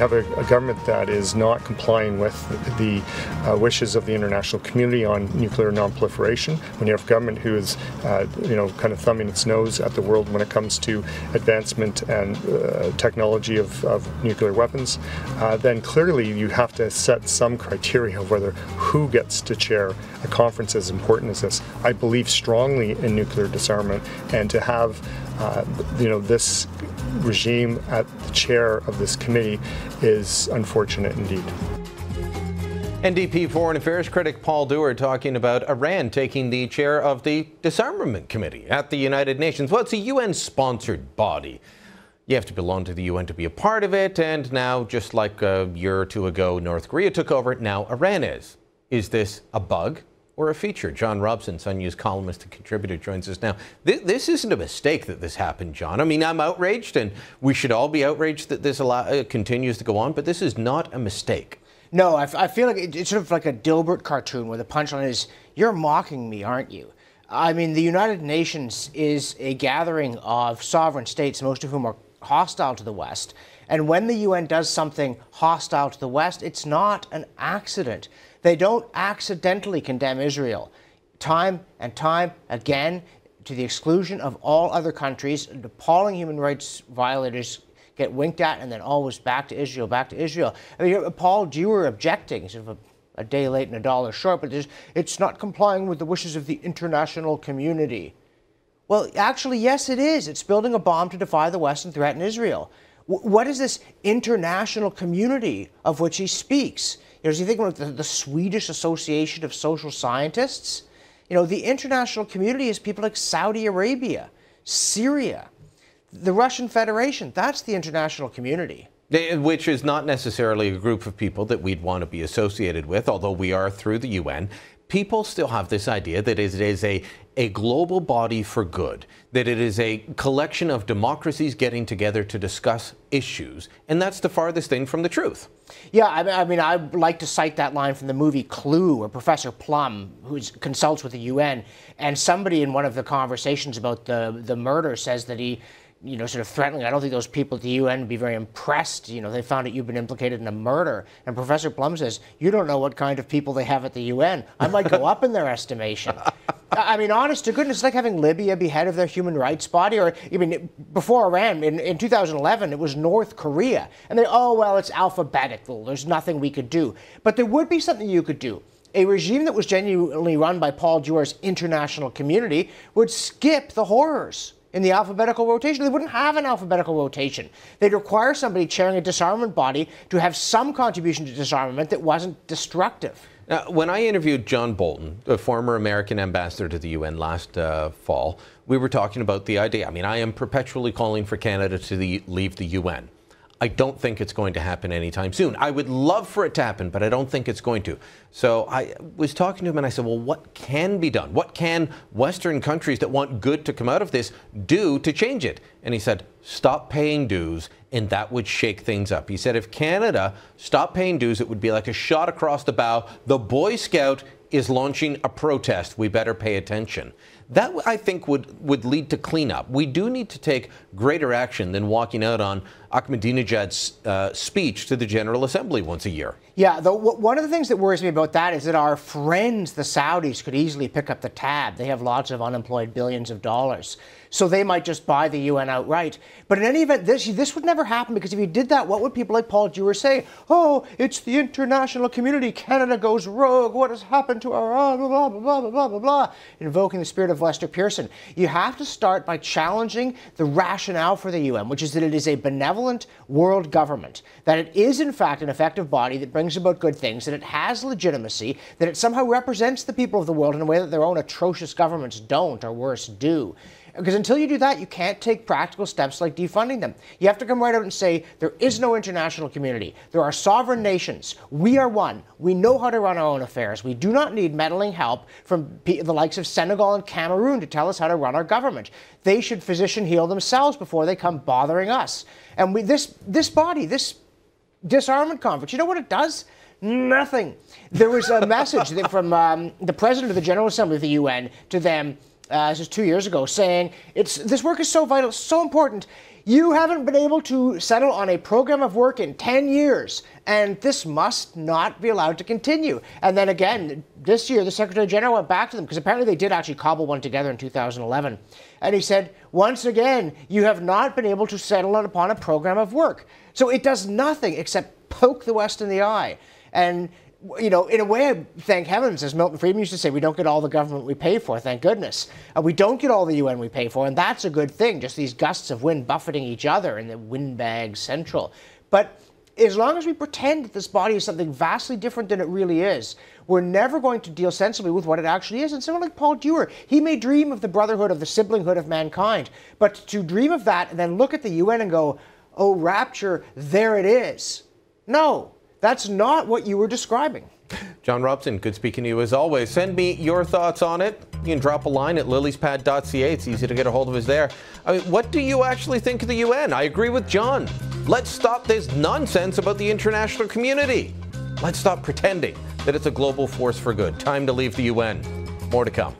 have a government that is not complying with the wishes of the international community on nuclear non-proliferation, when you have a government who is, kind of thumbing its nose at the world when it comes to advancement and technology of nuclear weapons, then clearly you have to set some criteria of whether who gets to chair a conference as important as this. I believe strongly in nuclear disarmament, and to have this regime at the chair of this committee is unfortunate indeed. NDP Foreign Affairs critic Paul Dewar talking about Iran taking the chair of the Disarmament Committee at the United Nations. Well, it's a UN-sponsored body. You have to belong to the UN to be a part of it, and now, just like a year or two ago, North Korea took over, now Iran is. Is this a bug or a feature? John Robson, Sun News columnist and contributor, joins us now. This isn't a mistake that this happened, John. I mean, I'm outraged, and we should all be outraged that this continues to go on, but this is not a mistake. No, I feel like it's sort of like a Dilbert cartoon where the punchline is, you're mocking me, aren't you? I mean, the United Nations is a gathering of sovereign states, most of whom are hostile to the West. And when the UN does something hostile to the West, it's not an accident. They don't accidentally condemn Israel. Time and time again, to the exclusion of all other countries, appalling human rights violators get winked at, and then always back to Israel, back to Israel. I mean, Paul Dewar objecting, sort of a day late and a dollar short, but it's not complying with the wishes of the international community. Well, actually, yes, it is. It's building a bomb to defy the West and threaten Israel. What is this international community of which he speaks? Does he think about the Swedish Association of Social Scientists? The international community is people like Saudi Arabia, Syria, the Russian Federation. That's the international community. Which is not necessarily a group of people that we'd want to be associated with, although we are through the UN. People still have this idea that it is a global body for good, that it is a collection of democracies getting together to discuss issues, and that's the farthest thing from the truth. Yeah, I mean, I'd like to cite that line from the movie Clue, where Professor Plum, who consults with the UN, and somebody in one of the conversations about the murder says that he, sort of threatening, I don't think those people at the UN would be very impressed. They found out you've been implicated in a murder. And Professor Plum says, you don't know what kind of people they have at the UN. I might go up in their estimation. I mean, honest to goodness, it's like having Libya be head of their human rights body. Or, before Iran, in 2011, it was North Korea. And well, it's alphabetical. There's nothing we could do. But there would be something you could do. A regime that was genuinely run by Paul Dewar's international community would skip the horrors in the alphabetical rotation. They wouldn't have an alphabetical rotation. They'd require somebody chairing a disarmament body to have some contribution to disarmament that wasn't destructive. Now, when I interviewed John Bolton, the former American ambassador to the UN last fall, we were talking about the idea. I mean, I am perpetually calling for Canada to leave the UN. I don't think it's going to happen anytime soon. I would love for it to happen, but I don't think it's going to. So I was talking to him and I said, well, what can be done? What can Western countries that want good to come out of this do to change it? And he said, stop paying dues, and that would shake things up. He said, if Canada stopped paying dues, it would be like a shot across the bow. The Boy Scout is launching a protest. We better pay attention. That, I think, would lead to cleanup. We do need to take greater action than walking out on Ahmadinejad's speech to the General Assembly once a year. Yeah, though one of the things that worries me about that is that our friends, the Saudis, could easily pick up the tab. They have lots of unemployed billions of dollars. So they might just buy the UN outright. But in any event, this would never happen, because if you did that, what would people like Paul Dewar say? Oh, it's the international community. Canada goes rogue. What has happened to our blah, blah, blah, blah, blah, blah, blah, invoking the spirit of Lester Pearson. You have to start by challenging the rationale for the UN, which is that it is a benevolent world government, that it is, in fact, an effective body that brings about good things, that it has legitimacy, that it somehow represents the people of the world in a way that their own atrocious governments don't, or worse, do. Because until you do that, you can't take practical steps like defunding them. You have to come right out and say, there is no international community. There are sovereign nations. We are one. We know how to run our own affairs. We do not need meddling help from the likes of Senegal and Cameroon to tell us how to run our government. They should physician heal themselves before they come bothering us. And this body, this disarmament conference, you know what it does? Nothing. There was a message from the president of the General Assembly of the UN to them, this was 2 years ago, saying, this work is so vital, so important, You haven't been able to settle on a program of work in 10 years, and this must not be allowed to continue. And then again, this year, the Secretary General went back to them, because apparently they did actually cobble one together in 2011. And he said, once again, you have not been able to settle upon a program of work. So it does nothing except poke the West in the eye. And you know, in a way, thank heavens, as Milton Friedman used to say, we don't get all the government we pay for, thank goodness. We don't get all the UN we pay for, and that's a good thing, just these gusts of wind buffeting each other in the windbag central. But as long as we pretend that this body is something vastly different than it really is, we're never going to deal sensibly with what it actually is. And someone like Paul Dewar, he may dream of the brotherhood, of the siblinghood of mankind, but to dream of that and then look at the UN and go, oh, rapture, there it is. No. That's not what you were describing. John Robson, good speaking to you as always. Send me your thoughts on it. You can drop a line at lillyspad.ca. It's easy to get a hold of us there. I mean, what do you actually think of the UN? I agree with John. Let's stop this nonsense about the international community. Let's stop pretending that it's a global force for good. Time to leave the UN. More to come.